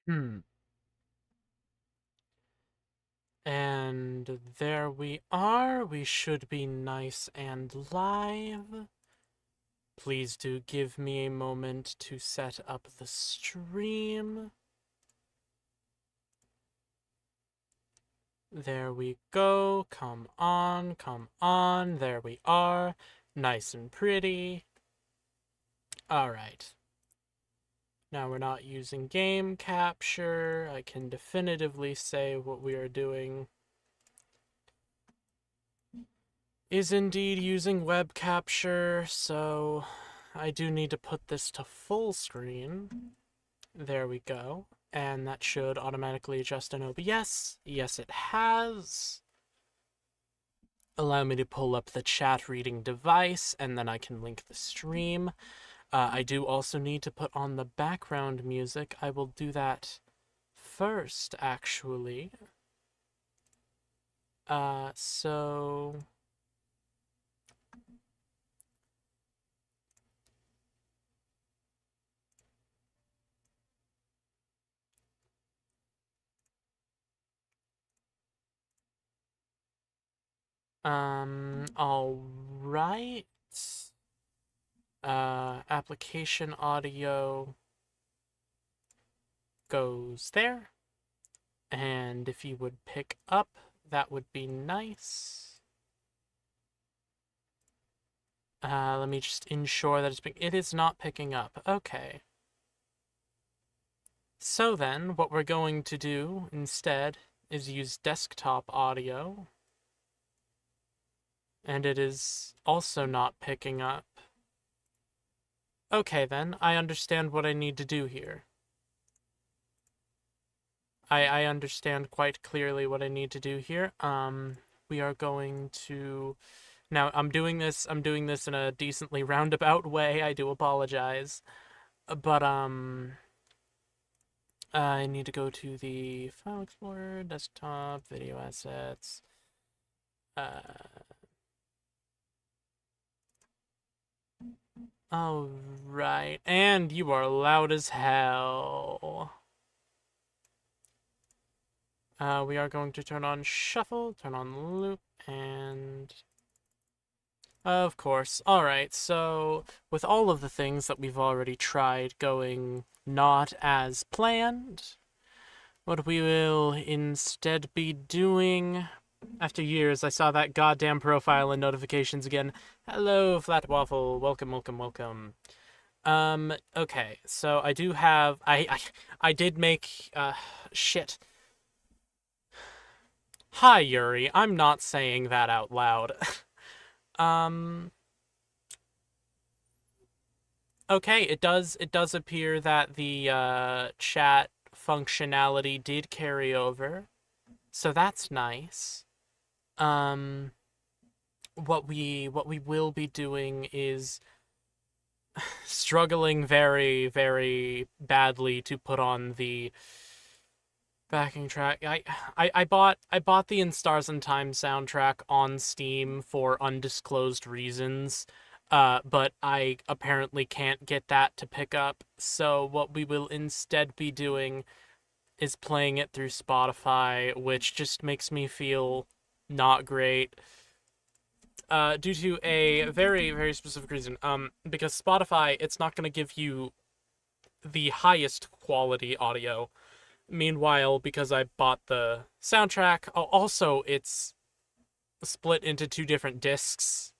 Hmm. And there we are. We should be nice and live. Please do give me a moment to set up the stream. There we go. Come on, come on. There we are. Nice and pretty. All right. Now we're not using game capture. I can definitively say what we are doing is indeed using web capture, so I do need to put this to full screen. There we go. And that should automatically adjust in OBS. Yes, it has. Allow me to pull up the chat reading device, and then I can link the stream. I do also need to put on the background music. I will do that first, actually. So... all right. Application audio goes there. And if you would pick up, that would be nice. Let me just ensure that it is not picking up. Okay. So then, what we're going to do instead is use desktop audio. And it is also not picking up. Okay then, I understand what I need to do here. I understand quite clearly what I need to do here. We are going to... Now, I'm doing this in a decently roundabout way, I do apologize. But, I need to go to the File Explorer, Desktop, Video Assets, alright, and you are loud as hell. We are going to turn on Shuffle, turn on Loop, and... Of course. Alright, so with all of the things that we've already tried going not as planned, what we will instead be doing... After years, I saw that goddamn profile and notifications again. Hello, Flat Waffle. Welcome, welcome, welcome. Okay, so I do have... I did make... shit. Hi, Yuri. I'm not saying that out loud. Okay, it does appear that the chat functionality did carry over. So that's nice. What we will be doing is struggling very, very badly to put on the backing track. I bought the In Stars and Time soundtrack on Steam for undisclosed reasons. But I apparently can't get that to pick up, so what we will instead be doing is playing it through Spotify, which just makes me feel not great. Due to a very, very specific reason. Because Spotify, it's not going to give you the highest quality audio. Meanwhile, because I bought the soundtrack, also it's split into two different discs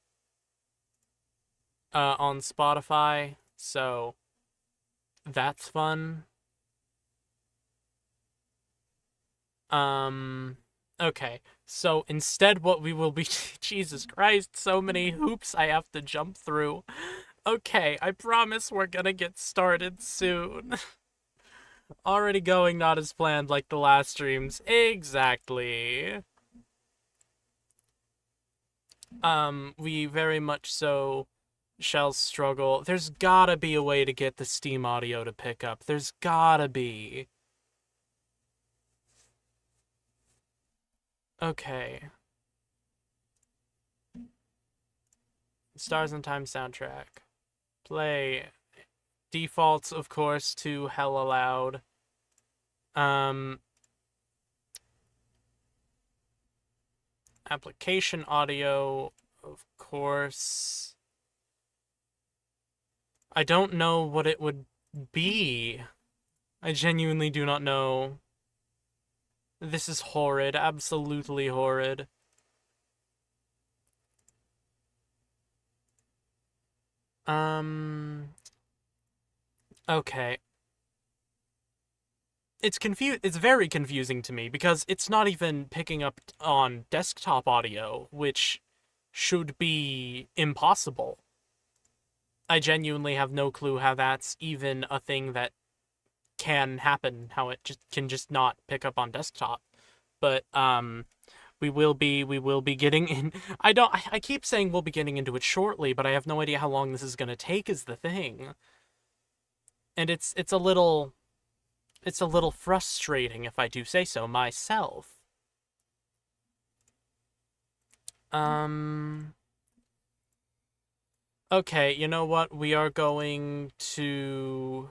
on Spotify, so that's fun. Okay, so instead what we will be... Jesus Christ, so many hoops I have to jump through. Okay, I promise we're gonna get started soon. Already going not as planned like the last streams. Exactly. We very much so shall struggle. There's gotta be a way to get the Steam audio to pick up. There's gotta be. Okay. Stars and Time soundtrack. Play. Defaults, of course, to Hella Loud. Application audio, of course. I don't know what it would be. I genuinely do not know. This is horrid, absolutely horrid. Okay. It's very confusing to me because it's not even picking up on desktop audio, which should be impossible. I genuinely have no clue how that's even a thing that can happen, how it can just not pick up on desktop. But we will be getting in. I keep saying we'll be getting into it shortly, but I have no idea how long this is going to take is the thing. And it's a little frustrating, if I do say so myself. Okay, you know what? We are going to...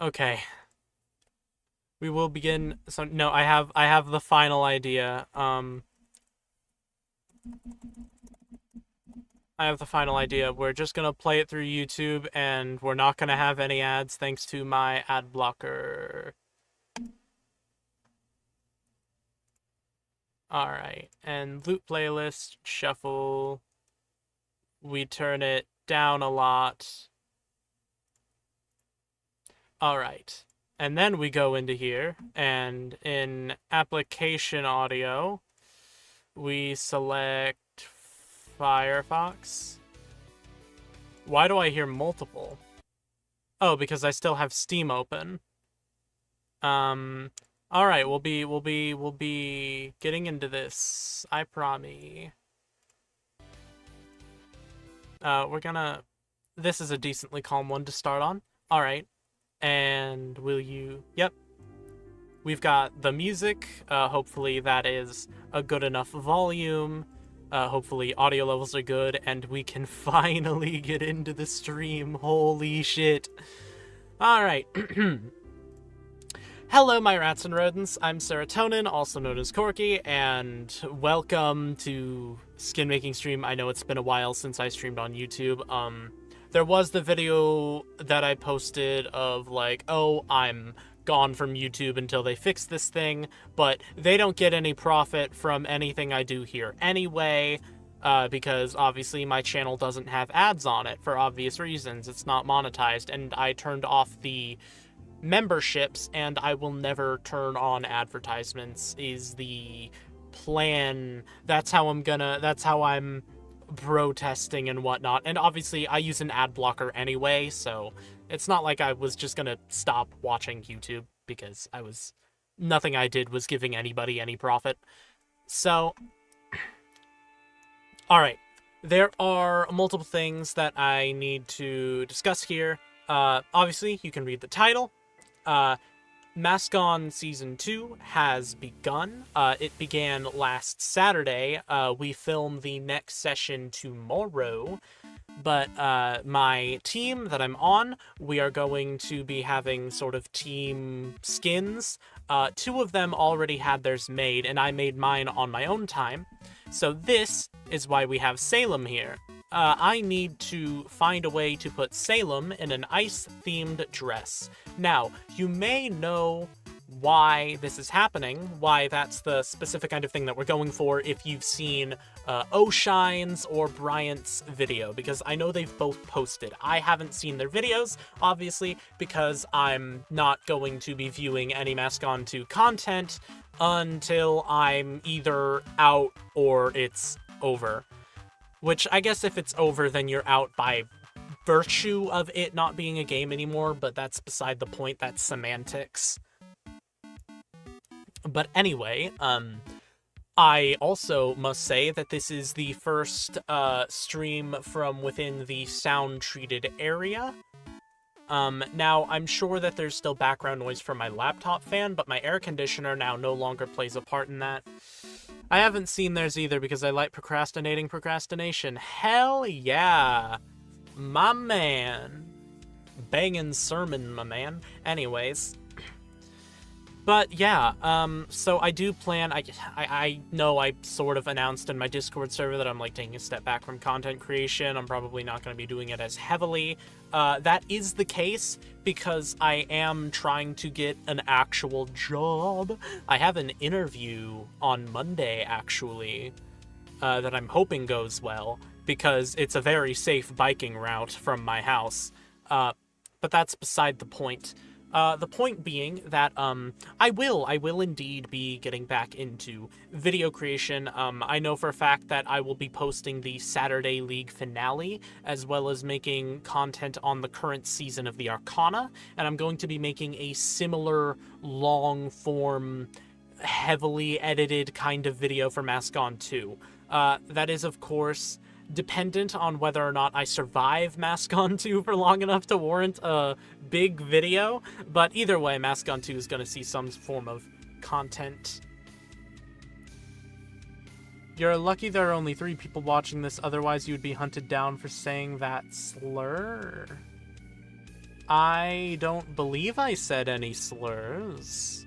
Okay. We will begin... So, no, I have the final idea. I have the final idea. We're just gonna play it through YouTube, and we're not gonna have any ads thanks to my ad blocker. Alright, and loop playlist, shuffle. We turn it down a lot. Alright, and then we go into here, and in application audio, we select Firefox. Why do I hear multiple? Oh, because I still have Steam open. All right, we'll be getting into this. I promise. This is a decently calm one to start on. All right, and will you? Yep. We've got the music. Hopefully that is a good enough volume. Hopefully audio levels are good, and we can finally get into the stream. Holy shit. Alright. Hello, my rats and rodents. I'm Serotonin, also known as Corky, and welcome to Skinmaking stream. I know it's been a while since I streamed on YouTube. There was the video that I posted of like, oh, I'm gone from YouTube until they fix this thing, but they don't get any profit from anything I do here anyway, because obviously my channel doesn't have ads on it for obvious reasons. It's not monetized, and I turned off the memberships, and I will never turn on advertisements is the plan. That's how I'm protesting and whatnot. And obviously I use an ad blocker anyway, so it's not like I was just gonna stop watching YouTube because nothing I did was giving anybody any profit. So, alright. There are multiple things that I need to discuss here. Obviously, you can read the title. Mascon Season 2 has begun. It began last Saturday. We film the next session tomorrow. But my team that I'm on, we are going to be having sort of team skins. 2 of them already had theirs made, and I made mine on my own time. So this is why we have Salem here. I need to find a way to put Salem in an ice-themed dress. Now, you may know why this is happening, why that's the specific kind of thing that we're going for if you've seen O'Shine's or Bryant's video, because I know they've both posted. I haven't seen their videos, obviously, because I'm not going to be viewing any Mascon 2 content until I'm either out or it's over. Which, I guess if it's over, then you're out by virtue of it not being a game anymore, but that's beside the point, that's semantics. But anyway, I also must say that this is the first stream from within the sound-treated area. Now, I'm sure that there's still background noise from my laptop fan, but my air conditioner now no longer plays a part in that. I haven't seen theirs either because I like procrastination. Hell yeah! My man! banging sermon, my man. Anyways. But yeah, so I do plan, I know I sort of announced in my Discord server that I'm like taking a step back from content creation. I'm probably not going to be doing it as heavily. That is the case because I am trying to get an actual job. I have an interview on Monday, actually, that I'm hoping goes well because it's a very safe biking route from my house. But that's beside the point. The point being that I will indeed be getting back into video creation. I know for a fact that I will be posting the Saturday League finale, as well as making content on the current season of the Arcana, and I'm going to be making a similar long-form, heavily edited kind of video for Mascon 2. That is, of course, dependent on whether or not I survive Mascon 2 for long enough to warrant a big video, but either way, Mascon 2 is going to see some form of content. You're lucky there are only 3 people watching this, otherwise you'd be hunted down for saying that slur. I don't believe I said any slurs.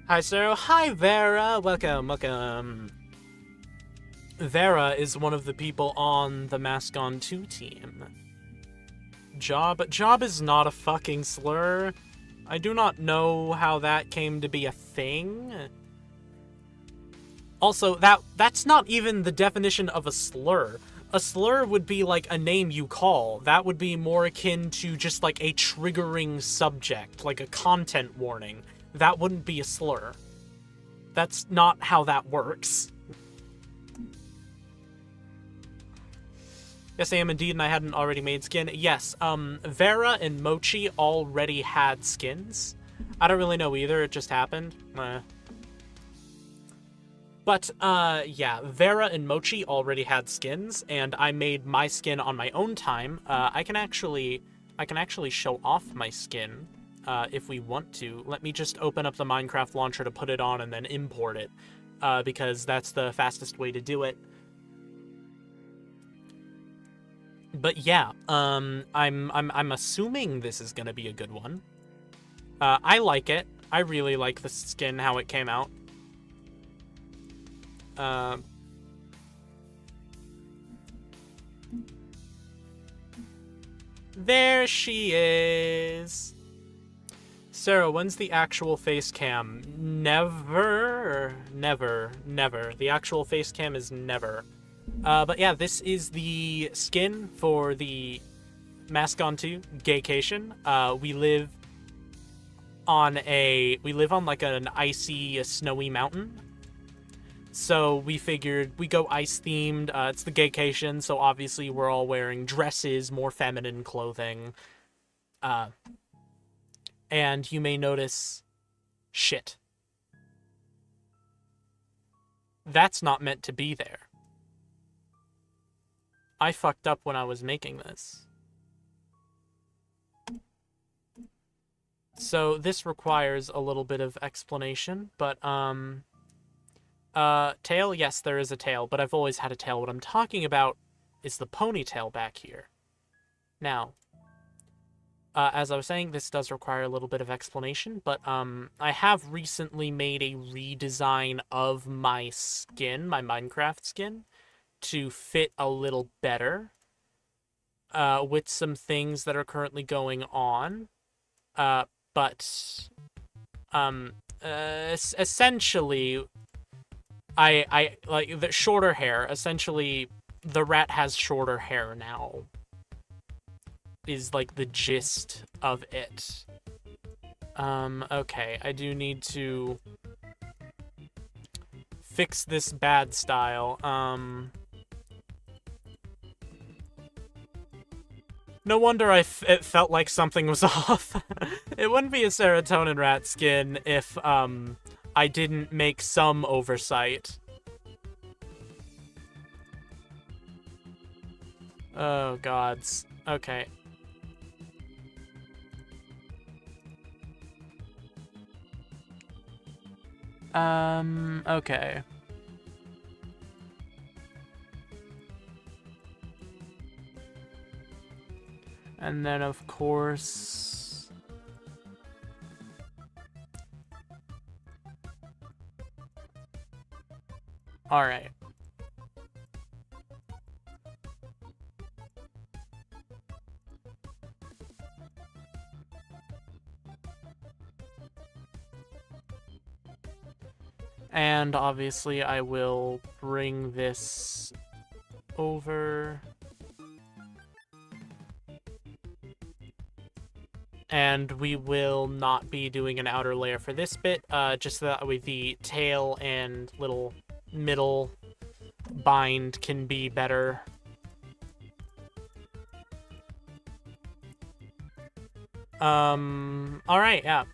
Hi, Sarah. Hi, Vera. Welcome. Vera is one of the people on the Mascon 2 team. Job is not a fucking slur. I do not know how that came to be a thing. Also, that's not even the definition of a slur. A slur would be like a name you call. That would be more akin to just like a triggering subject, like a content warning. That wouldn't be a slur. That's not how that works. Yes, I am indeed, and I hadn't already made skin. Yes, Vera and Mochi already had skins. I don't really know either, it just happened. But, yeah, Vera and Mochi already had skins, and I made my skin on my own time. I can actually show off my skin, if we want to. Let me just open up the Minecraft launcher to put it on and then import it, because that's the fastest way to do it. But yeah, I'm assuming this is gonna be a good one. I like it. I really like the skin, how it came out. There she is. Sarah, when's the actual face cam? Never. The actual face cam is never. But yeah, this is the skin for the Mascon 2 Gaycation. We live on like an icy, snowy mountain. So we figured we go ice themed. It's the Gaycation, so obviously we're all wearing dresses, more feminine clothing. And you may notice shit. That's not meant to be there. I fucked up when I was making this. So this requires a little bit of explanation, but, tail? Yes, there is a tail, but I've always had a tail. What I'm talking about is the ponytail back here. Now, as I was saying, this does require a little bit of explanation, but, I have recently made a redesign of my skin, my Minecraft skin, to fit a little better with some things that are currently going on, but essentially I like the shorter hair. Essentially the rat has shorter hair now is like the gist of it. Okay, I do need to fix this bad style. No wonder it felt like something was off. It wouldn't be a serotonin rat skin if, I didn't make some oversight. Oh, gods. Okay. Okay. And then, of course... Alright. And obviously I will bring this over. And we will not be doing an outer layer for this bit, just so that way the tail and little middle bind can be better. Alright, yeah.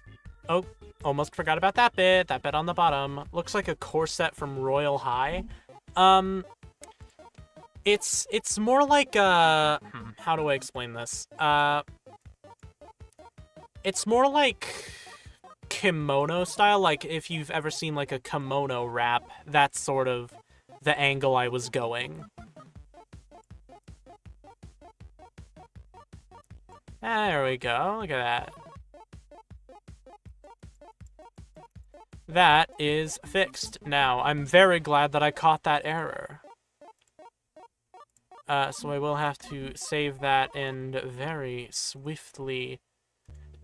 Oh, almost forgot about that bit on the bottom. Looks like a corset from Royal High. It's more like a... how do I explain this? It's more like kimono style, like if you've ever seen like a kimono wrap, that's sort of the angle I was going. There we go, look at that. That is fixed now. I'm very glad that I caught that error. So I will have to save that and very swiftly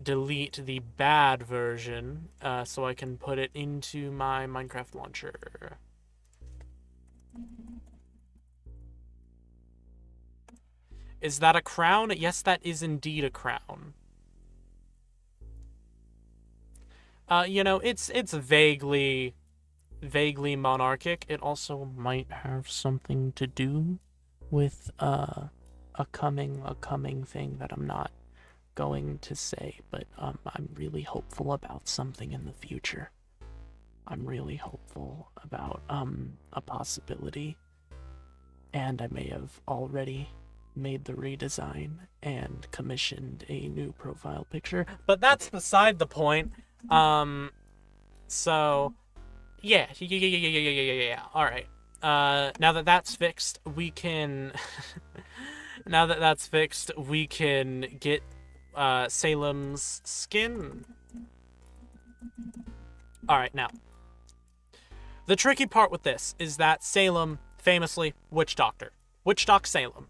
delete the bad version so I can put it into my Minecraft launcher. Is that a crown? Yes, that is indeed a crown. You know, it's vaguely monarchic. It also might have something to do with a coming thing that I'm not going to say, but I'm really hopeful about something in the future. I'm really hopeful about a possibility, and I may have already made the redesign and commissioned a new profile picture, but that's beside the point. So yeah. All right. Now that that's fixed, we can now that that's fixed, we can get Salem's skin. Alright, now. The tricky part with this is that Salem, famously, witch doctor. Witch doc Salem.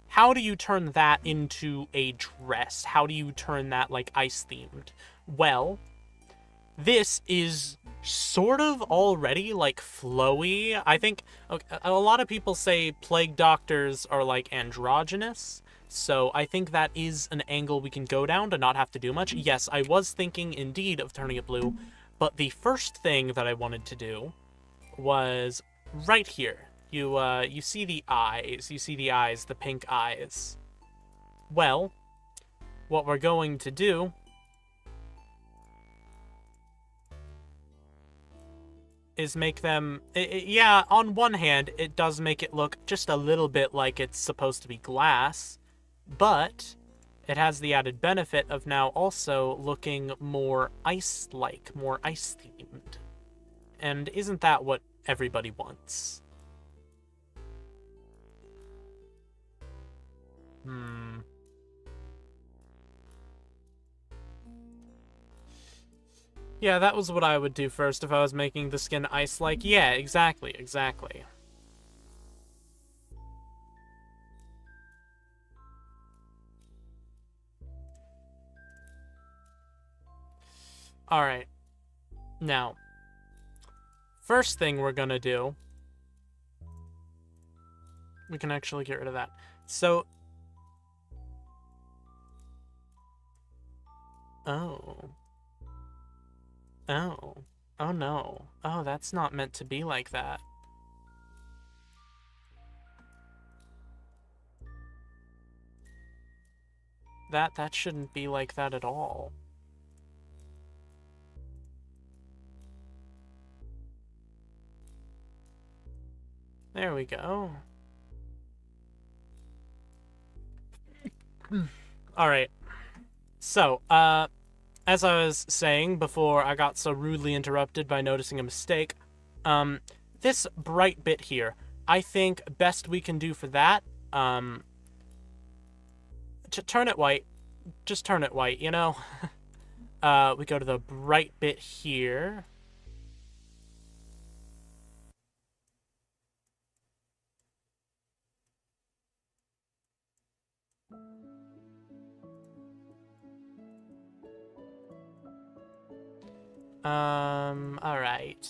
How do you turn that into a dress? How do you turn that, like, ice-themed? Well, this is sort of already, like, flowy. I think a lot of people say plague doctors are, like, androgynous. So I think that is an angle we can go down to not have to do much. Yes, I was thinking indeed of turning it blue, but the first thing that I wanted to do was right here. You see the eyes. You see the eyes, the pink eyes. Well, what we're going to do is make them... yeah, on one hand, it does make it look just a little bit like it's supposed to be glass, but it has the added benefit of now also looking more ice-like, more ice-themed. And isn't that what everybody wants? Yeah, that was what I would do first if I was making the skin ice-like. Yeah, exactly. Alright. Now, first thing we're gonna do... we can actually get rid of that. So... oh. Oh no. Oh, that's not meant to be like that. That shouldn't be like that at all. There we go. Alright. So, as I was saying before I got so rudely interrupted by noticing a mistake, this bright bit here, I think best we can do for that, turn it white. Just turn it white, you know? We go to the bright bit here. Alright.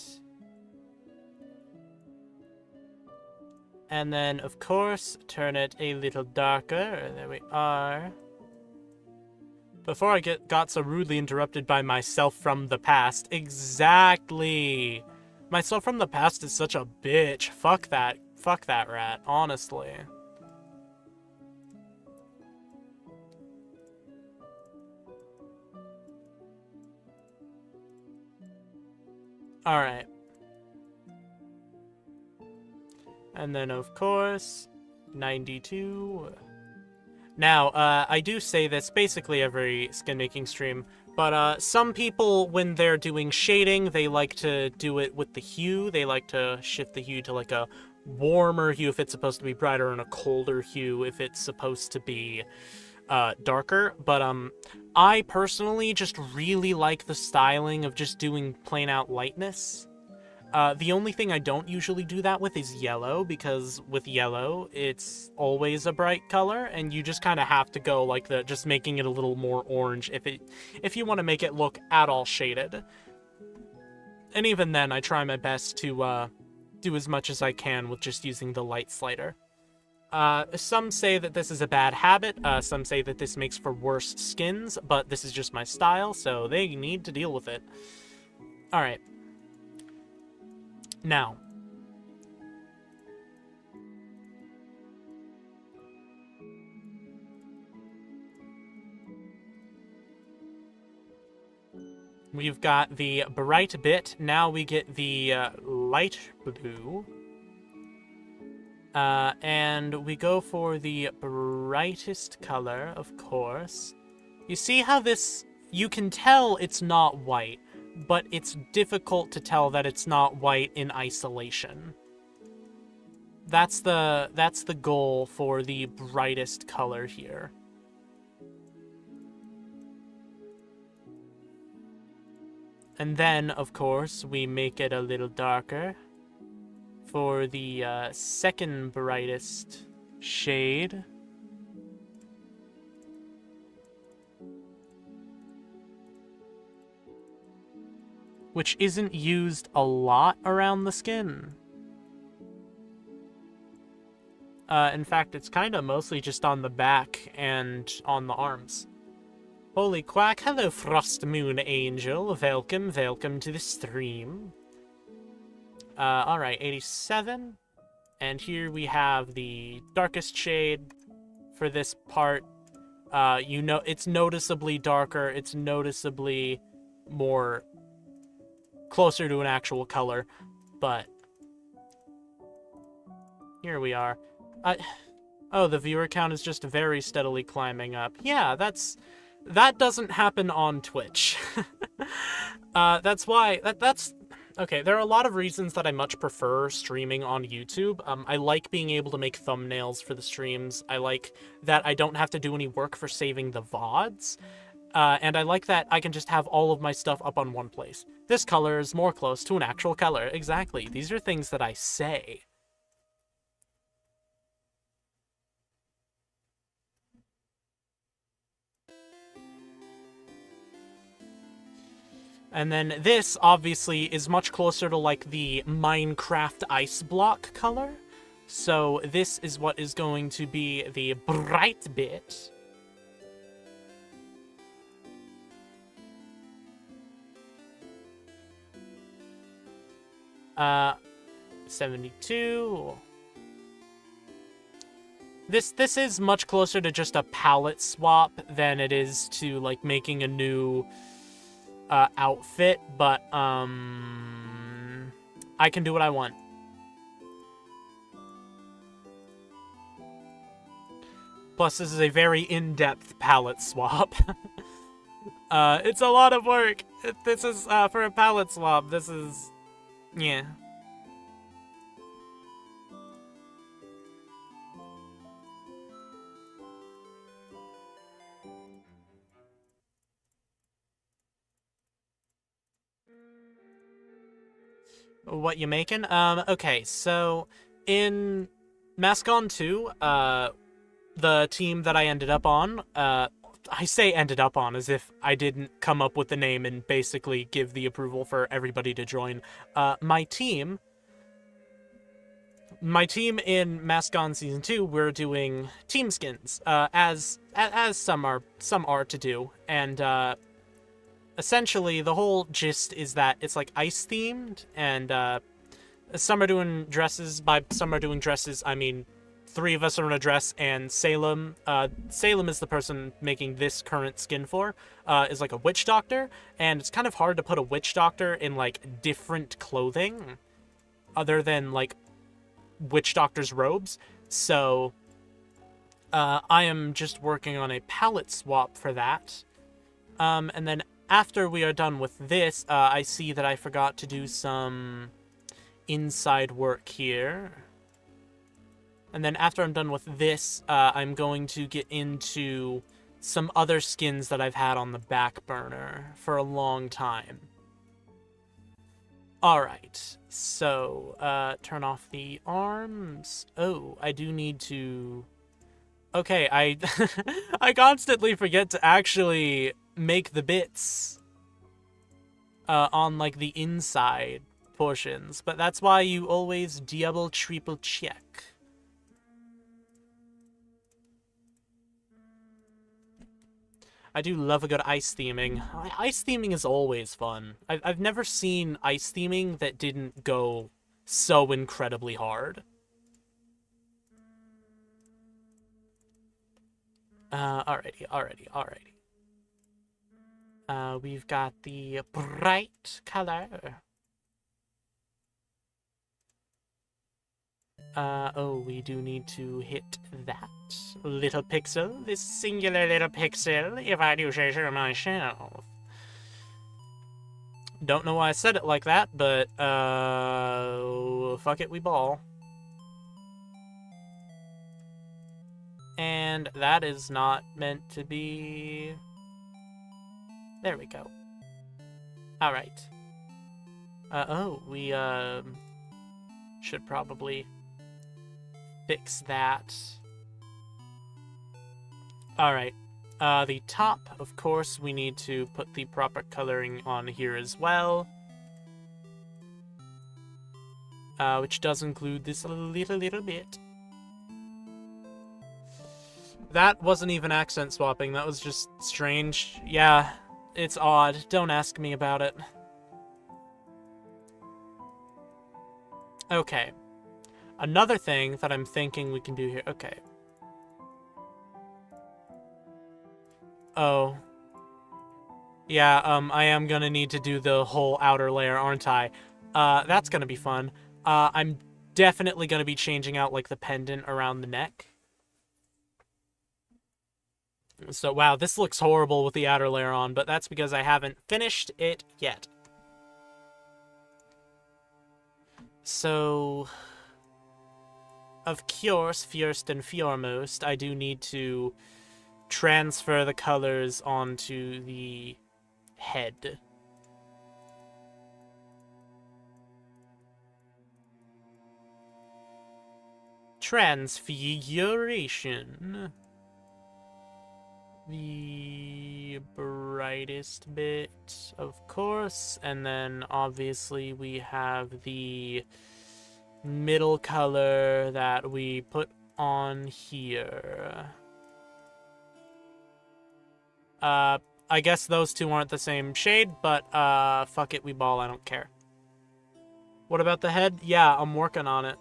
And then, of course, turn it a little darker. There we are. Before I got so rudely interrupted by myself from the past. Exactly! Myself from the past is such a bitch. Fuck that. Fuck that rat, honestly. Alright. And then, of course, 92. Now, I do say this basically every skin-making stream, but some people, when they're doing shading, they like to do it with the hue. They like to shift the hue to, like, a warmer hue if it's supposed to be brighter, and a colder hue if it's supposed to be darker. But I personally just really like the styling of just doing plain-out lightness. The only thing I don't usually do that with is yellow, because with yellow, it's always a bright color, and you just kind of have to go like just making it a little more orange if you want to make it look at all shaded. And even then, I try my best to do as much as I can with just using the light slider. Some say that this is a bad habit, some say that this makes for worse skins, but this is just my style, so they need to deal with it. Alright. Now, we've got the bright bit, now we get the light blue, and we go for the brightest color, of course. You see how this, you can tell it's not white, but it's difficult to tell that it's not white in isolation. That's the goal for the brightest color here. And then, of course, we make it a little darker for the second brightest shade. Which isn't used a lot around the skin. In fact, it's kind of mostly just on the back and on the arms. Holy quack, hello Frost Moon Angel, welcome to the stream. Alright, 87. And here we have the darkest shade for this part. You know, it's noticeably darker, it's noticeably more closer to an actual color, but here we are. Oh, the viewer count is just very steadily climbing up. Yeah, that doesn't happen on Twitch. That's why, okay, there are a lot of reasons that I much prefer streaming on YouTube. I like being able to make thumbnails for the streams. I like that I don't have to do any work for saving the VODs. And I like that I can just have all of my stuff up on one place. This color is more close to an actual color. Exactly. These are things that I say. And then this, obviously, is much closer to, like, the Minecraft ice block color. So this is what is going to be the bright bit. 72. This is much closer to just a palette swap than it is to, like, making a new outfit, but I can do what I want. Plus, this is a very in-depth palette swap. It's a lot of work. This is, for a palette swap, this is... yeah. What you making? Okay, so in Mascon 2, the team that I ended up on, I say ended up on as if I didn't come up with the name and basically give the approval for everybody to join. My team in Mascon Season 2, we're doing team skins, as some are to do, and essentially the whole gist is that it's like ice themed, and some are doing dresses. By some are doing dresses, I mean 3 of us are in a dress, and Salem is the person making this current skin for, is like a witch doctor, and it's kind of hard to put a witch doctor in like different clothing other than like witch doctor's robes. So I am just working on a palette swap for that. And then after we are done with this, I see that I forgot to do some inside work here. And then after I'm done with this, I'm going to get into some other skins that I've had on the back burner for a long time. Alright, so, turn off the arms. Oh, I do need to... Okay, I I constantly forget to actually make the bits on, like, the inside portions, but that's why you always double, triple check. I do love a good ice theming. Ice theming is always fun. I've never seen ice theming that didn't go so incredibly hard. Alrighty. We've got the bright color. Oh, we do need to hit that little pixel, this singular little pixel, if I do say so myself. Don't know why I said it like that, but, fuck it, we ball. And that is not meant to be... There we go. Alright. Oh, we, should probably fix that. Alright. The top, of course, we need to put the proper coloring on here as well. Which does include this little bit. That wasn't even accent swapping, that was just strange. Yeah, it's odd. Don't ask me about it. Okay. Another thing that I'm thinking we can do here... Okay. Oh. Yeah, I am gonna need to do the whole outer layer, aren't I? That's gonna be fun. I'm definitely gonna be changing out, like, the pendant around the neck. So, wow, this looks horrible with the outer layer on, but that's because I haven't finished it yet. So... Of course, first and foremost, I do need to transfer the colors onto the head. Transfiguration. The brightest bit, of course, and then obviously we have the middle color that we put on here. I guess those two aren't the same shade, but fuck it, we ball, I don't care. What about the head? Yeah, I'm working on it.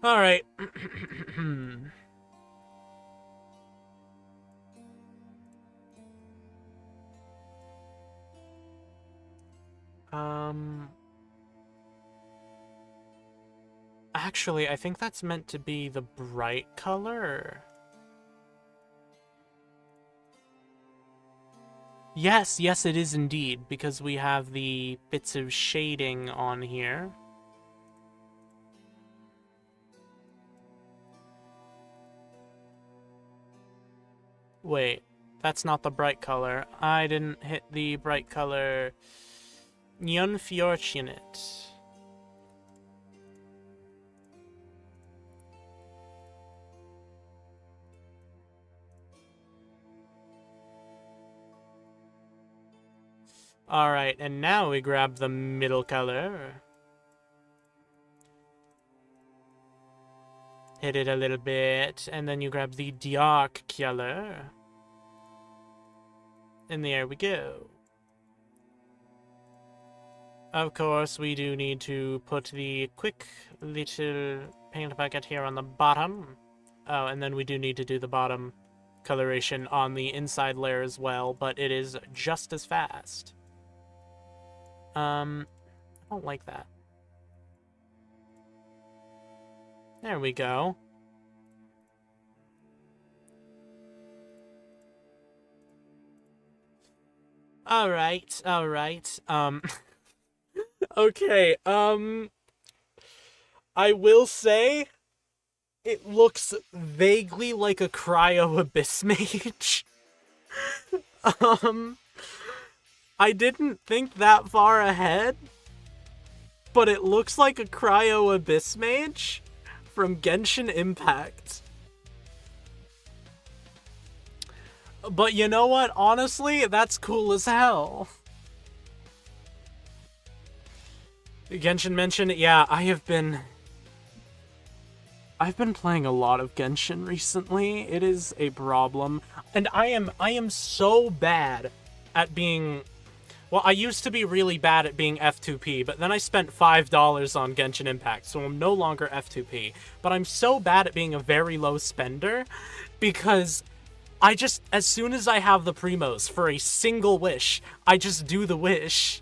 Alright. Actually, I think that's meant to be the bright color. Yes, it is indeed, because we have the bits of shading on here. Wait, that's not the bright color. I didn't hit the bright color. Unfortunate. Alright, and now we grab the middle color. Hit it a little bit, and then you grab the dark color. And there we go. Of course, we do need to put the quick little paint bucket here on the bottom. Oh, and then we do need to do the bottom coloration on the inside layer as well, but it is just as fast. I don't like that. There we go. Alright, alright. Okay, I will say it looks vaguely like a cryo abyss mage. I didn't think that far ahead, but it looks like a cryo abyss mage from Genshin Impact. But you know what? Honestly, that's cool as hell. Genshin mentioned, yeah, I've been playing a lot of Genshin recently. It is a problem. And I am so bad at being... Well, I used to be really bad at being F2P, but then I spent $5 on Genshin Impact, so I'm no longer F2P. But I'm so bad at being a very low spender, because I just, as soon as I have the primos for a single wish, I just do the wish.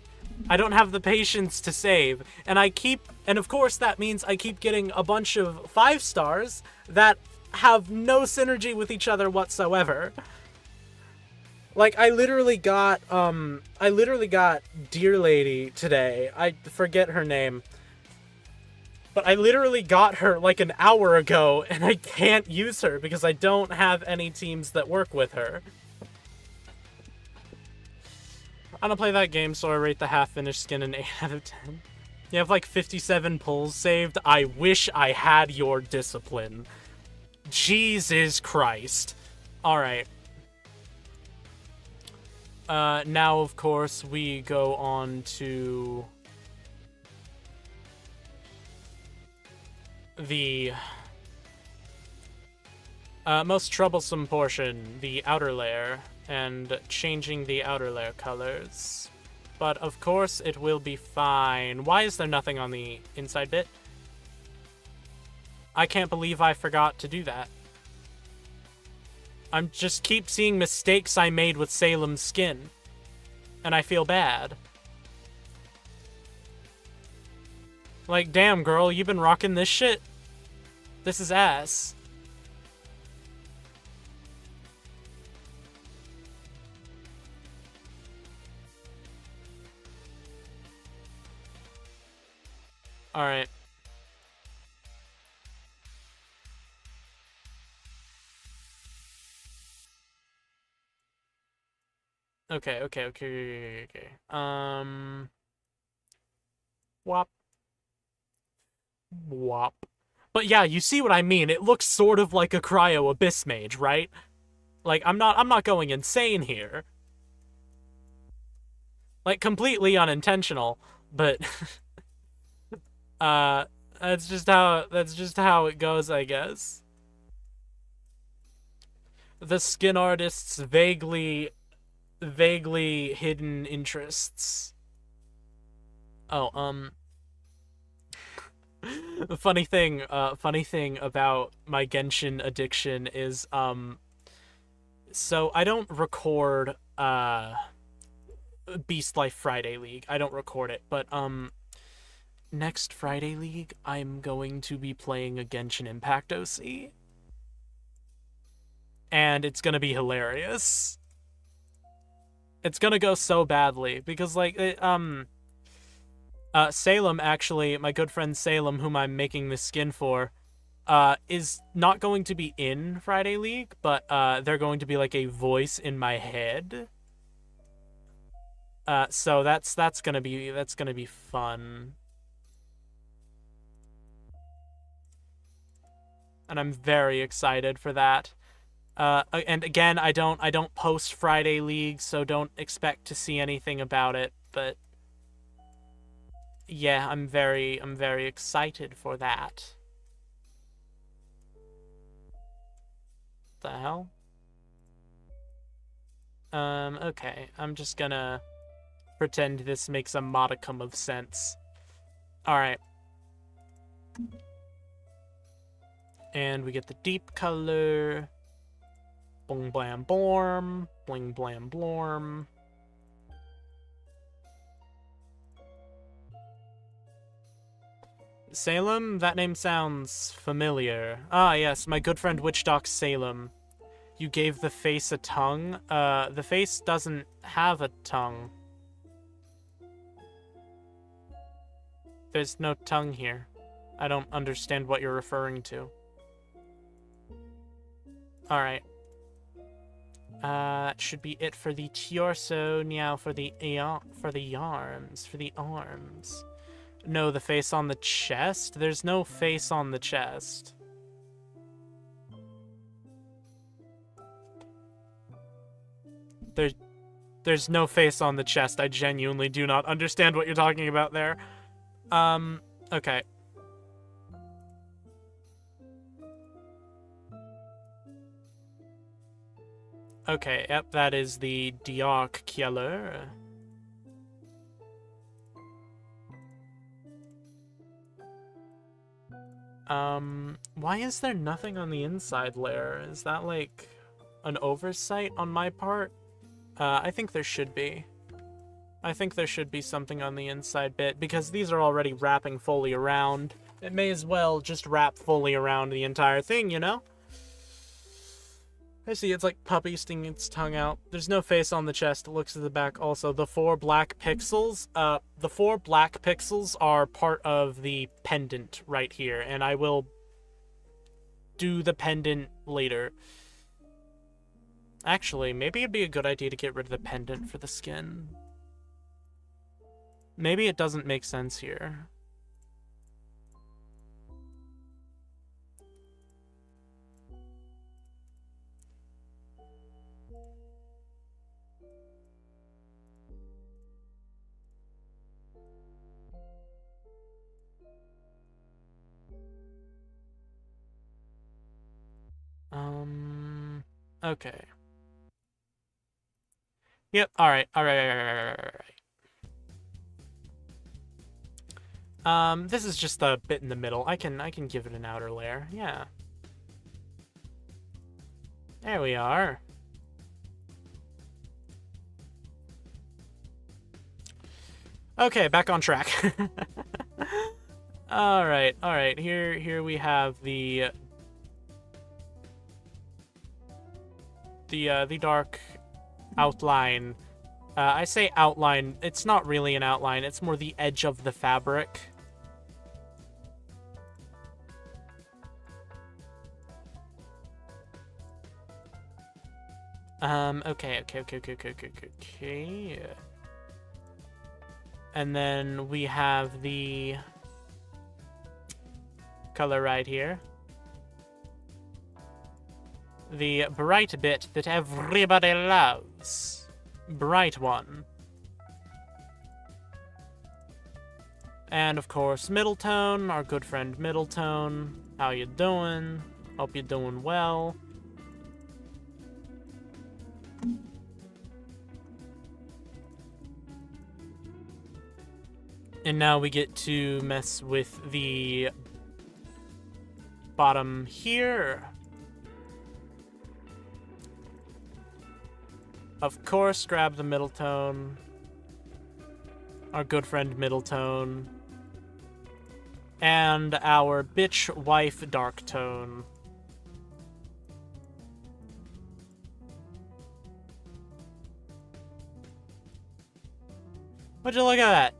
I don't have the patience to save, and of course that means I keep getting a bunch of 5 stars that have no synergy with each other whatsoever. Like, I literally got Dear Lady today. I forget her name. But I literally got her like an hour ago, and I can't use her because I don't have any teams that work with her. I don't play that game, so I rate the half-finished skin an 8 out of 10. You have like 57 pulls saved. I wish I had your discipline. Jesus Christ. Alright. Now, of course, we go on to the most troublesome portion, the outer layer, and changing the outer layer colors. But, of course, it will be fine. Why is there nothing on the inside bit? I can't believe I forgot to do that. I'm just keep seeing mistakes I made with Salem's skin. And I feel bad. Like, damn, girl, you been rocking this shit? This is ass. Alright. Okay. Wop. Wop. But yeah, you see what I mean. It looks sort of like a cryo abyss mage, right? Like, I'm not going insane here. Like, completely unintentional, but that's just how it goes, I guess. The skin artist's vaguely hidden interests. Oh, the funny thing about my Genshin addiction is, so I don't record, Beast Life Friday League. I don't record it, but, next Friday League, I'm going to be playing a Genshin Impact OC. And it's gonna be hilarious. It's gonna go so badly, because, like, Salem, actually, my good friend Salem, whom I'm making this skin for, is not going to be in Friday League, but they're going to be like a voice in my head. So that's gonna be fun. And I'm very excited for that. And again, I don't post Friday League, so don't expect to see anything about it, but yeah, I'm very excited for that. The hell? Okay, I'm just gonna pretend this makes a modicum of sense. Alright. And we get the deep color. Bling blam blorm. Bling blam blorm. Salem? That name sounds familiar. Ah, yes, my good friend Witch Doc Salem. You gave the face a tongue? The face doesn't have a tongue. There's no tongue here. I don't understand what you're referring to. Alright. Should be it for the torso, now for the arms. No, the face on the chest? There's no face on the chest. There's no face on the chest. I genuinely do not understand what you're talking about there. Okay. Okay, yep, that is the dark color. Why is there nothing on the inside layer? Is that like an oversight on my part? I think there should be. I think there should be something on the inside bit, because these are already wrapping fully around. It may as well just wrap fully around the entire thing, you know? I see, it's like puppy sticking its tongue out. There's no face on the chest. It looks at the back also. The 4 black pixels, are part of the pendant right here, and I will do the pendant later. Actually, maybe it'd be a good idea to get rid of the pendant for the skin. Maybe it doesn't make sense here. Okay. Yep, alright. This is just a bit in the middle. I can give it an outer layer. Yeah. There we are. Okay, back on track. Alright. Here we have the dark outline. I say outline, it's not really an outline, it's more the edge of the fabric. Okay. And then we have the color right here. The bright bit that everybody loves. Bright one. And of course, Middletone, our good friend Middletone. How you doing? Hope you're doing well. And now we get to mess with the bottom here. Of course, grab the Middletone. Our good friend Middletone. And our bitch wife Darktone. Would you look at that?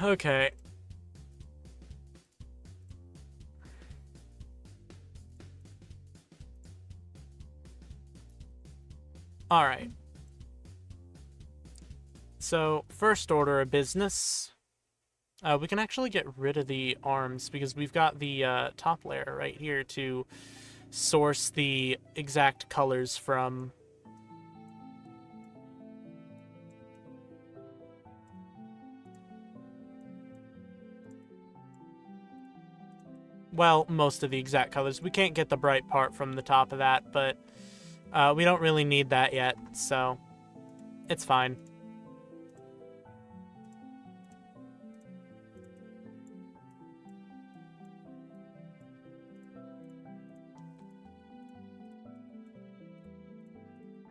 Okay. Alright. So, first order of business. We can actually get rid of the arms because we've got the top layer right here to source the exact colors from. Well, most of the exact colors. We can't get the bright part from the top of that, but we don't really need that yet, so it's fine.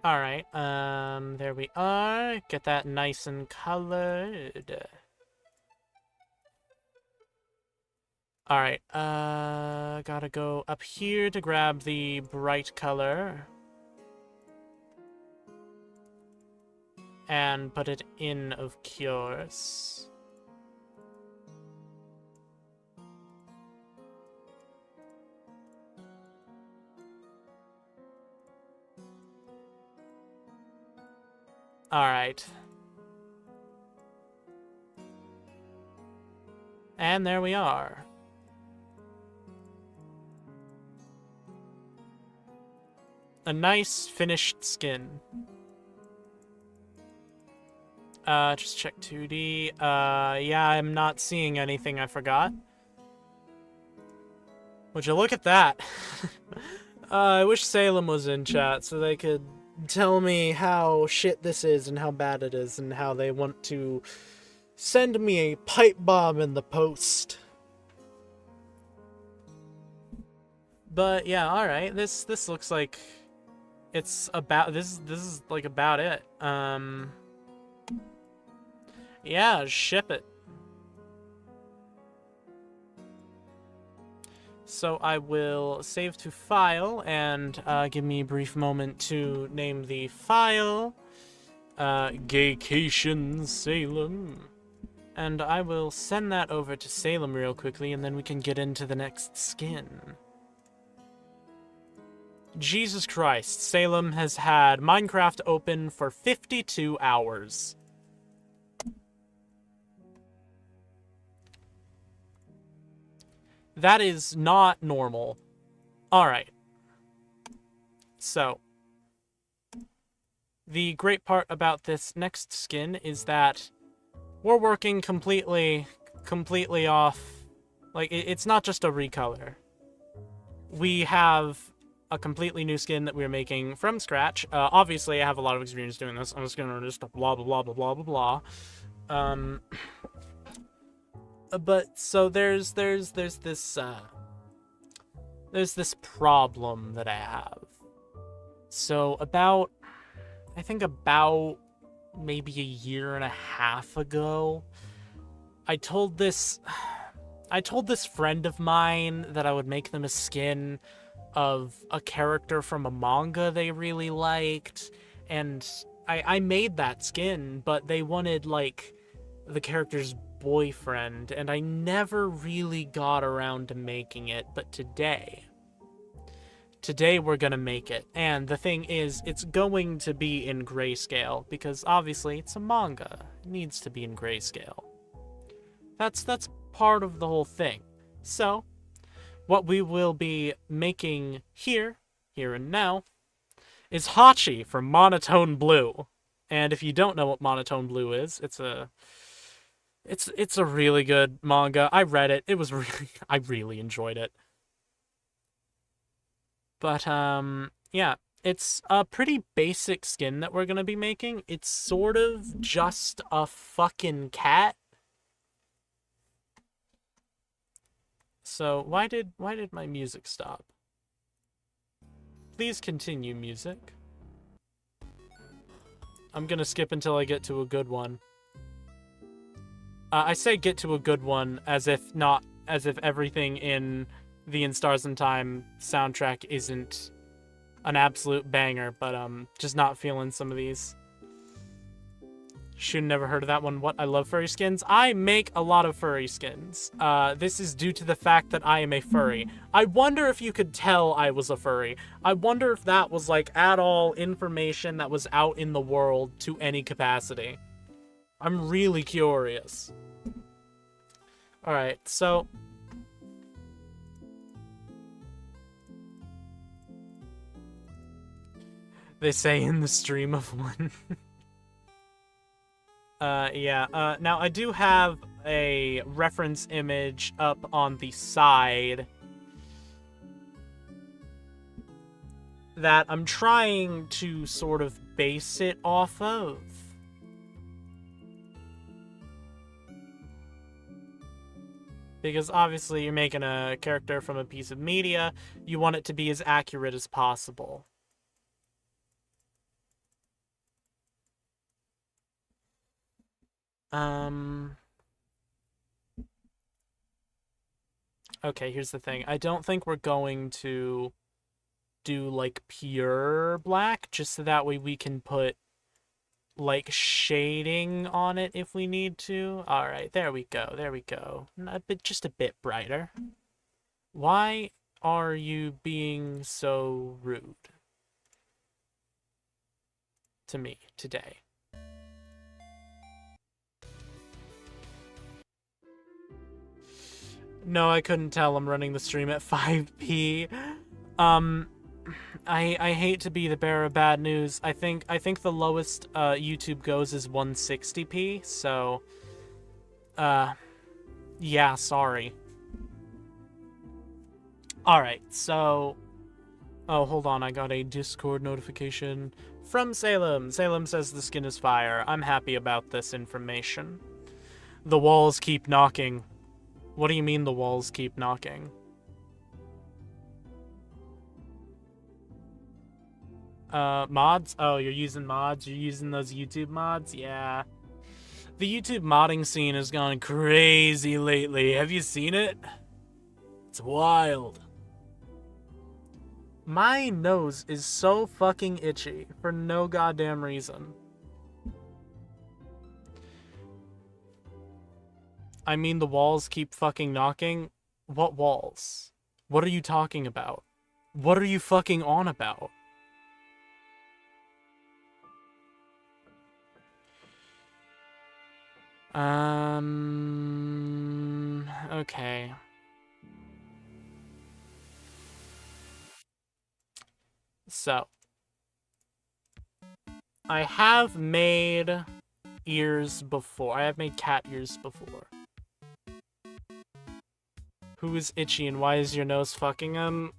Alright, there we are. Get that nice and colored. Alright, gotta go up here to grab the bright color. And put it in, of course. Alright. And there we are. A nice finished skin. Just check 2D. Yeah, I'm not seeing anything I forgot. Would you look at that? I wish Salem was in chat so they could tell me how shit this is and how bad it is and how they want to send me a pipe bomb in the post. But yeah, alright. This looks like it's about this is like about it. Yeah, ship it. So I will save to file and give me a brief moment to name the file. Gaycation Salem. And I will send that over to Salem real quickly and then we can get into the next skin. Jesus Christ, Salem has had Minecraft open for 52 hours. That is not normal. Alright. So, the great part about this next skin is that we're working completely off. Like, it's not just a recolor. We have a completely new skin that we're making from scratch. Obviously, I have a lot of experience doing this. I'm just gonna just blah, blah, blah, blah, blah, blah, blah. But so there's this problem that I have. So I think about maybe a year and a half ago, I told this friend of mine that I would make them a skin of a character from a manga they really liked, and I made that skin, but they wanted like the character's boyfriend, and I never really got around to making it, but today we're gonna make it. And the thing is, it's going to be in grayscale, because obviously it's a manga. It needs to be in grayscale. That's part of the whole thing. So, what we will be making here and now, is Hachi from Monotone Blue. And if you don't know what Monotone Blue is, it's a really good manga. I read it. I really enjoyed it. But, yeah, it's a pretty basic skin that we're gonna be making. It's sort of just a fucking cat. So, why did my music stop? Please continue, music. I'm gonna skip until I get to a good one. I say get to a good one as if everything in the In Stars and Time soundtrack isn't an absolute banger, but just not feeling some of these. Should never heard of that one. What? I love furry skins. I make a lot of furry skins. This is due to the fact that I am a furry. I wonder if you could tell I was a furry. I wonder if that was, like, at all information that was out in the world to any capacity. I'm really curious. Alright, so... They say in the stream of one. Yeah. Now, I do have a reference image up on the side that I'm trying to sort of base it off of. Because obviously you're making a character from a piece of media, you want it to be as accurate as possible. Okay, here's the thing. I don't think we're going to do, like, pure black, just so that way we can put, like, shading on it if we need to. Alright, there we go, there we go. Just a bit brighter. Why are you being so rude to me today? No, I couldn't tell. I'm running the stream at 5p. I hate to be the bearer of bad news. I think the lowest YouTube goes is 160p, so yeah, sorry. Alright, so oh, hold on, I got a Discord notification from Salem. Salem says the skin is fire. I'm happy about this information. The walls keep knocking. What do you mean the walls keep knocking? Mods? Oh, you're using mods? You're using those YouTube mods? Yeah. The YouTube modding scene has gone crazy lately. Have you seen it? It's wild. My nose is so fucking itchy for no goddamn reason. I mean, the walls keep fucking knocking? What walls? What are you talking about? What are you fucking on about? Okay. So. I have made ears before. I have made cat ears before. Who is itchy and why is your nose fucking him?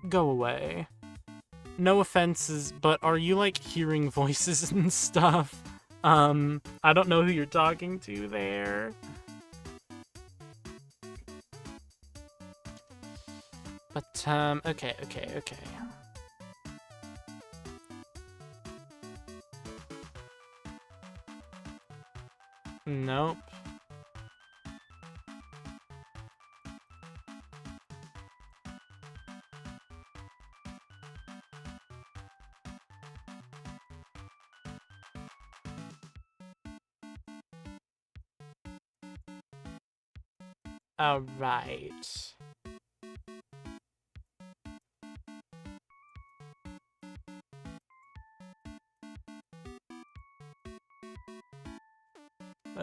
Go away. No offenses, but are you, like, hearing voices and stuff? I don't know who you're talking to there. But, okay. Nope. Alright.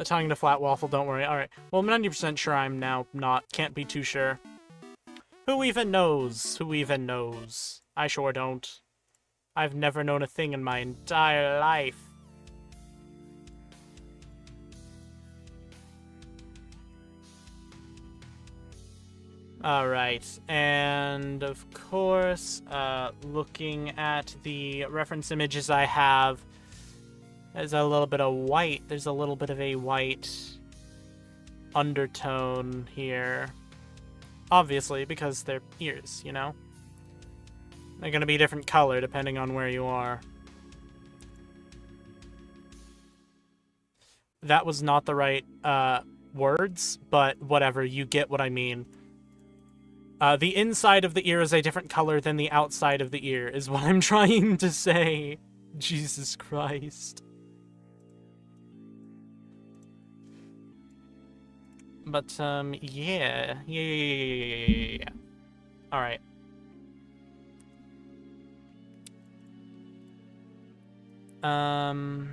Talking to Flat Waffle, don't worry. Alright. Well, I'm 90% sure I'm now not. Can't be too sure. Who even knows? Who even knows? I sure don't. I've never known a thing in my entire life. Alright, and of course, looking at the reference images I have, there's a little bit of white. There's a little bit of a white undertone here. Obviously, because they're ears, you know? They're gonna be a different color depending on where you are. That was not the right, words, but whatever, you get what I mean. The inside of the ear is a different color than the outside of the ear, is what I'm trying to say. Jesus Christ. But, yeah. Yeah. Alright. Alright.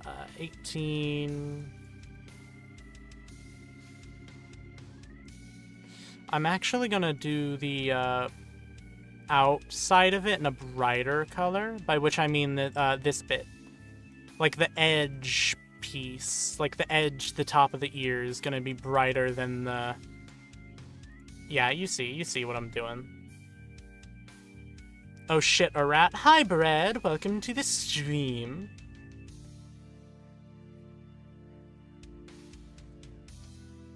Uh, 18... I'm actually gonna do the, outside of it in a brighter color, by which I mean this bit. Like the edge piece, like the edge, the top of the ear is gonna be brighter than the... Yeah, you see what I'm doing. Oh shit, a rat. Hi, Brad, welcome to the stream.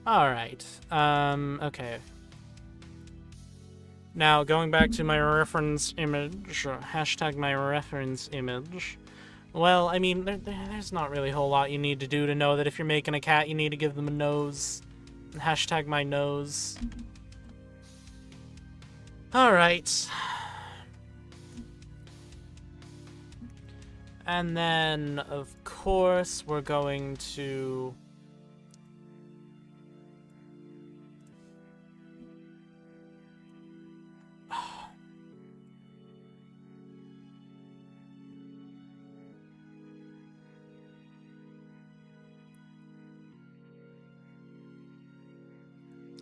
Alright, okay. Now, going back to my reference image, hashtag my reference image. Well, I mean, there's not really a whole lot you need to do to know that if you're making a cat, you need to give them a nose. Hashtag my nose. Alright. And then, of course, we're going to...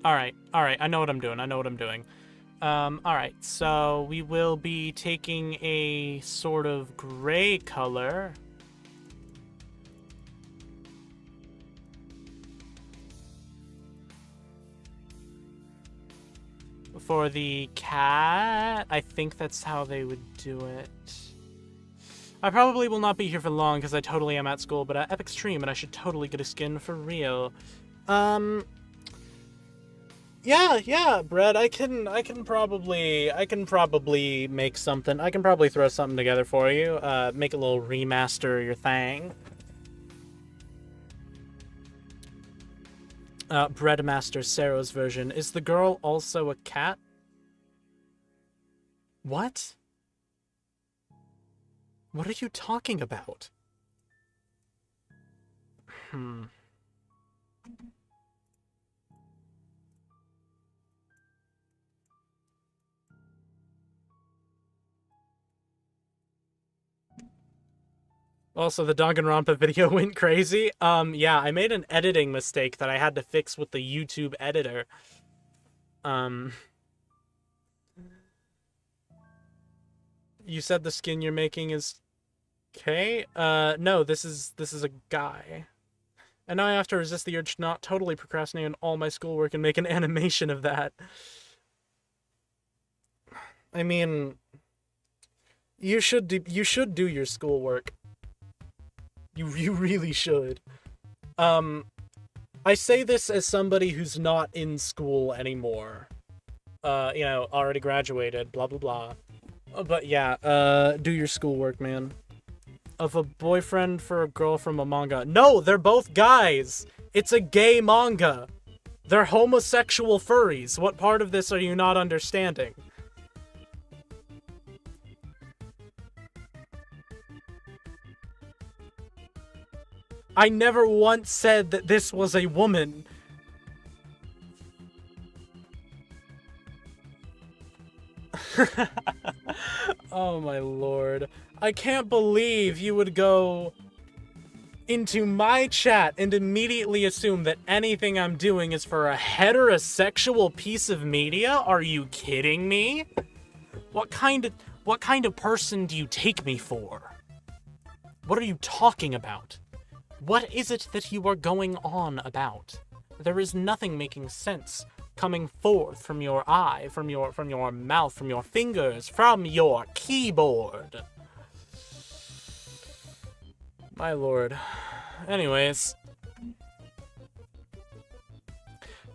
Alright, I know what I'm doing, alright, so we will be taking a sort of gray color. For the cat, I think that's how they would do it. I probably will not be here for long because I totally am at school, but epic stream and I should totally get a skin for real. Yeah, Brett, I can probably make something. I can probably throw something together for you. Make a little remaster of your thing. Breadmaster Sarah's version. Is the girl also a cat? What? What are you talking about? Also, the Danganronpa video went crazy. Yeah, I made an editing mistake that I had to fix with the YouTube editor. You said the skin you're making is... Okay? No, this is a guy. And now I have to resist the urge to not totally procrastinate on all my schoolwork and make an animation of that. I mean... You should do your schoolwork. You really should. I say this as somebody who's not in school anymore. You know, already graduated, blah blah blah. But yeah, do your schoolwork, man. Of a boyfriend for a girl from a manga. No, they're both guys! It's a gay manga! They're homosexual furries. What part of this are you not understanding? I never once said that this was a woman. Oh my lord. I can't believe you would go into my chat and immediately assume that anything I'm doing is for a heterosexual piece of media? Are you kidding me? What kind of person do you take me for? What are you talking about? What is it that you are going on about? There is nothing making sense coming forth from your eye, from your mouth, from your fingers, from your keyboard. My lord. Anyways.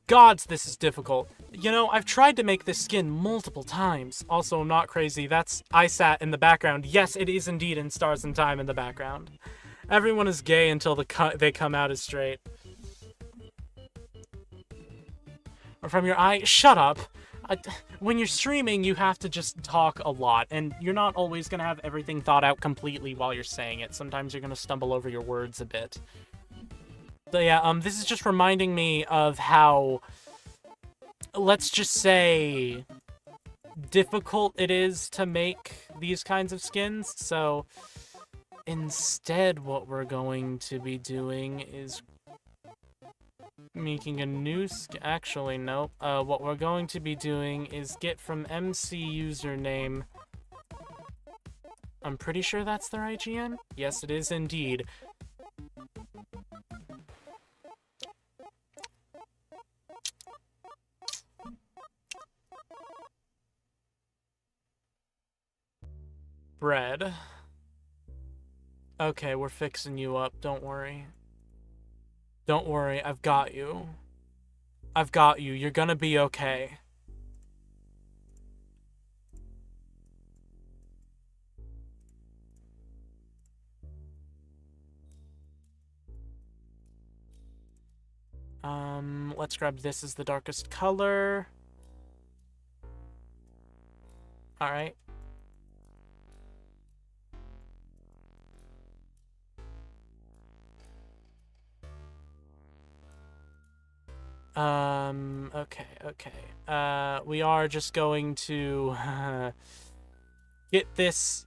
Gods, this is difficult. You know, I've tried to make this skin multiple times. Also, I'm not crazy. That's ISAT in the background. Yes, it is indeed in Stars and Time in the background. Everyone is gay until they come out as straight. Or from your eye. Shut up. when you're streaming, you have to just talk a lot, and you're not always going to have everything thought out completely while you're saying it. Sometimes you're going to stumble over your words a bit. So yeah, this is just reminding me of how, let's just say, difficult it is to make these kinds of skins. So instead, what we're going to be doing is making a new actually, nope. What we're going to be doing is get from MC username. I'm pretty sure that's their IGN. Yes, it is indeed. Bread. Okay, we're fixing you up. Don't worry. Don't worry, I've got you. I've got you. You're gonna be okay. Let's grab this as the darkest color. Alright. Okay. We are just going to get this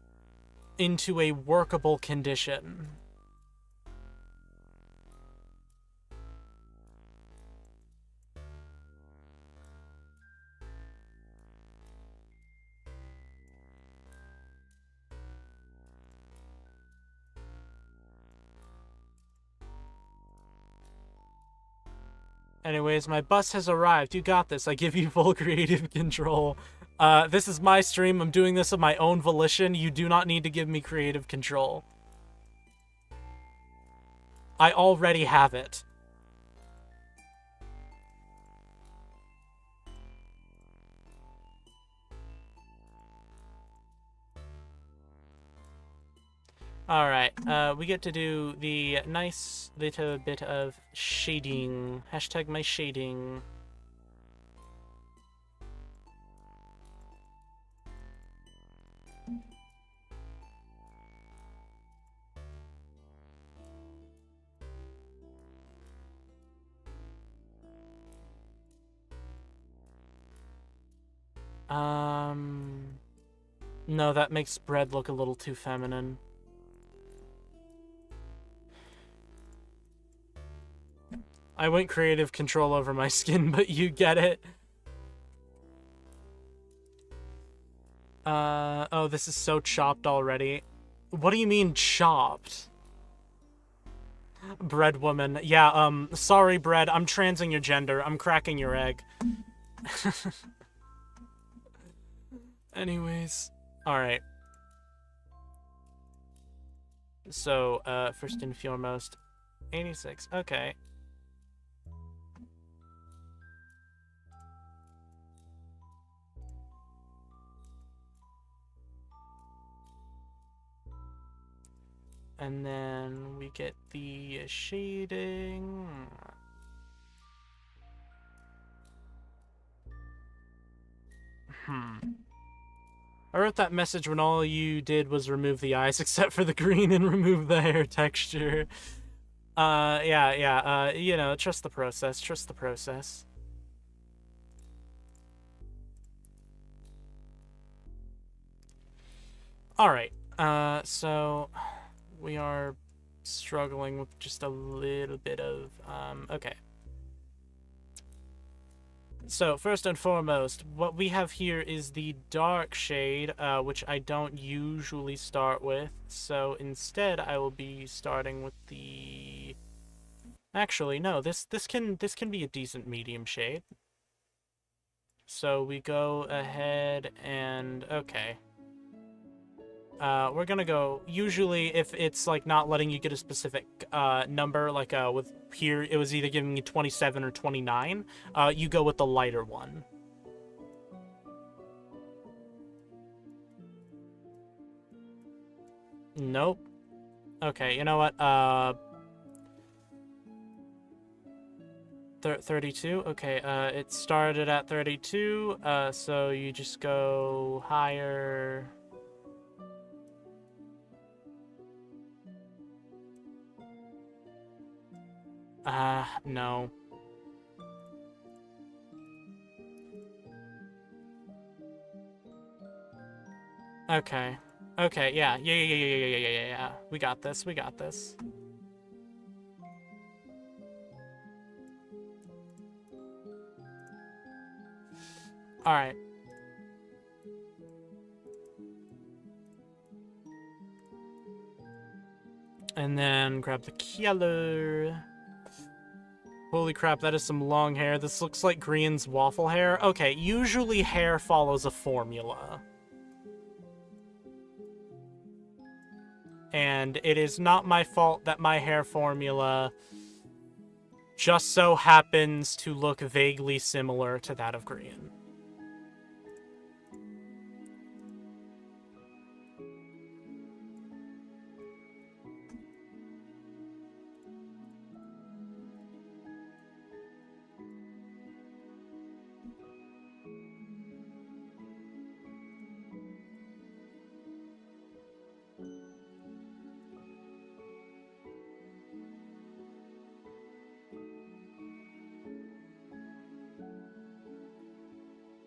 into a workable condition. Anyways, my bus has arrived. You got this. I give you full creative control. This is my stream. I'm doing this of my own volition. You do not need to give me creative control. I already have it. Alright, we get to do the nice little bit of shading. Hashtag my shading. No, that makes bread look a little too feminine. I went creative control over my skin, but you get it. Oh, this is so chopped already. What do you mean chopped? Bread woman. Yeah, sorry, bread. I'm transing your gender. I'm cracking your egg. Anyways. Alright. So, first and foremost, 86. Okay. And then we get the shading. I wrote that message when all you did was remove the eyes except for the green and remove the hair texture. Yeah, you know, trust the process, trust the process. Alright, so we are struggling with just a little bit of, okay. So, first and foremost, what we have here is the dark shade, which I don't usually start with. So, instead, I will be starting with the... Actually, no, this can be a decent medium shade. So, we go ahead and... Okay. We're gonna go, usually if it's like not letting you get a specific number, like with here it was either giving you 27 or 29, you go with the lighter one. Nope. Okay, you know what, 32? Okay, it started at 32, so you just go higher. No. Okay. Okay, yeah. We got this, we got this. Alright. And then grab the color. Holy crap, that is some long hair. This looks like Grian's waffle hair. Okay, usually hair follows a formula. And it is not my fault that my hair formula just so happens to look vaguely similar to that of Grian.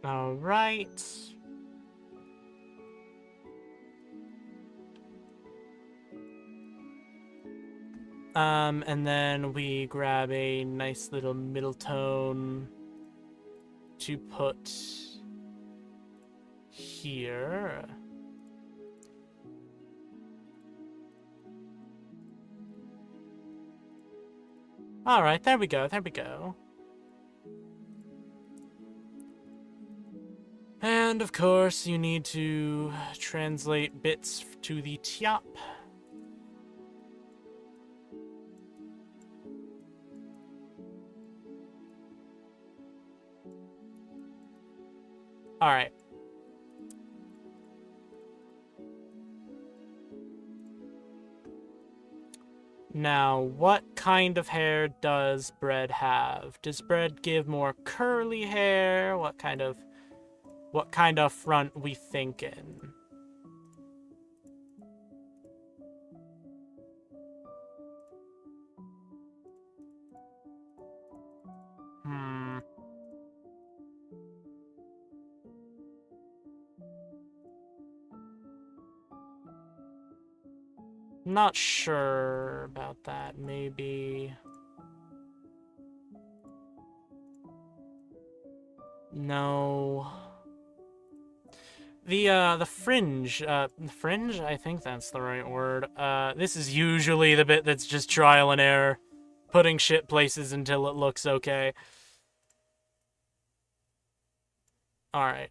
All right. And then we grab a nice little middle tone to put here. All right, there we go, there we go. And of course, you need to translate bits to the top. All right. Now, what kind of hair does Bread have? Does Bread give more curly hair? What kind of front we thinking? Not sure about that. Maybe. No. The fringe, fringe? I think that's the right word. This is usually the bit that's just trial and error. Putting shit places until it looks okay. Alright,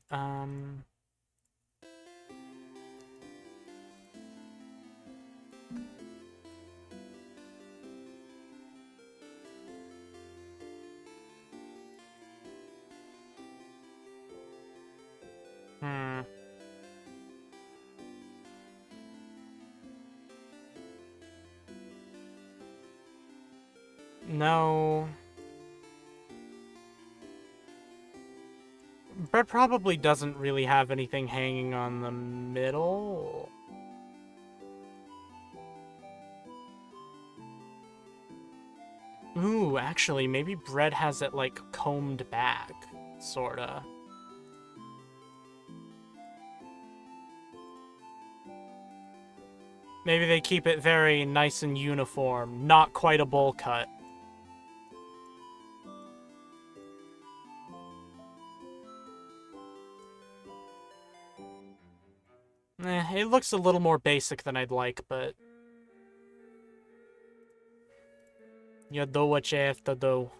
No. Brett probably doesn't really have anything hanging on the middle. Ooh, actually, maybe Brett has it, like, combed back. Sorta. Maybe they keep it very nice and uniform, not quite a bowl cut. It looks a little more basic than I'd like, but... You do what you have to do.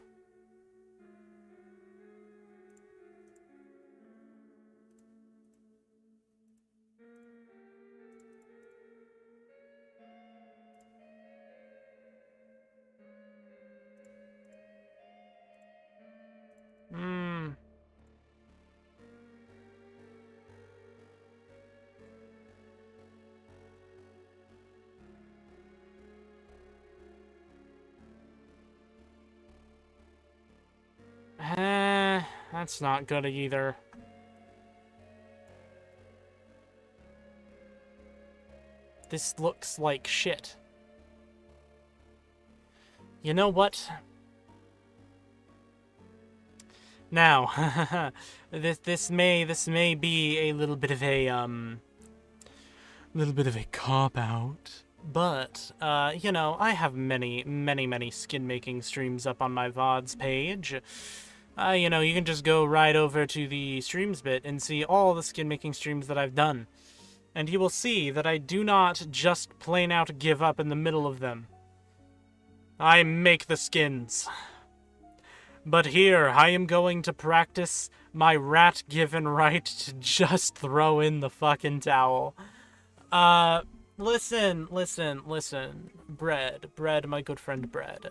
That's not good either. This looks like shit. You know what? Now, this may be a little bit of a cop out, but you know, I have many skin making streams up on my VODs page. You know, you can just go right over to the streams bit and see all the skin making streams that I've done, and you will see that I do not just plain out give up in the middle of them. I make the skins. But here, I am going to practice my rat-given right to just throw in the fucking towel. Listen. Bread, my good friend Bread.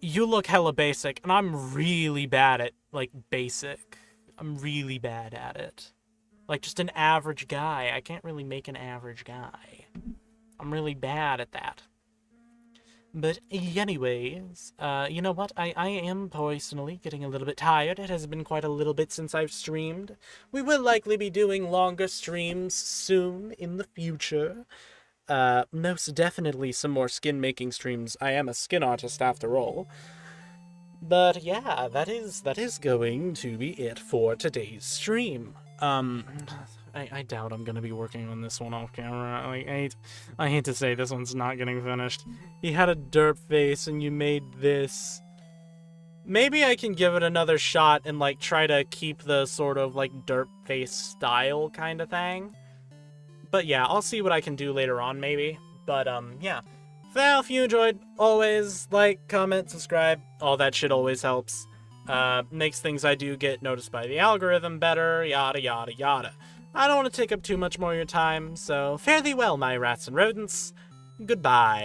You look hella basic, and I'm really bad at, like, basic. I'm really bad at it. Like, just an average guy. I can't really make an average guy. I'm really bad at that. But anyways, you know what? I am personally getting a little bit tired. It has been quite a little bit since I've streamed. We will likely be doing longer streams soon in the future. Most definitely some more skin making streams. I am a skin artist after all. But yeah, that is going to be it for today's stream. I doubt I'm gonna be working on this one off camera. Like, I hate to say this one's not getting finished. He had a derp face and you made this. Maybe I can give it another shot and, like, try to keep the sort of, like, derp face style kind of thing. But yeah, I'll see what I can do later on, maybe. But, yeah. So, if you enjoyed, always like, comment, subscribe. All that shit always helps. Makes things I do get noticed by the algorithm better, yada yada yada. I don't want to take up too much more of your time, so fare thee well, my rats and rodents. Goodbye.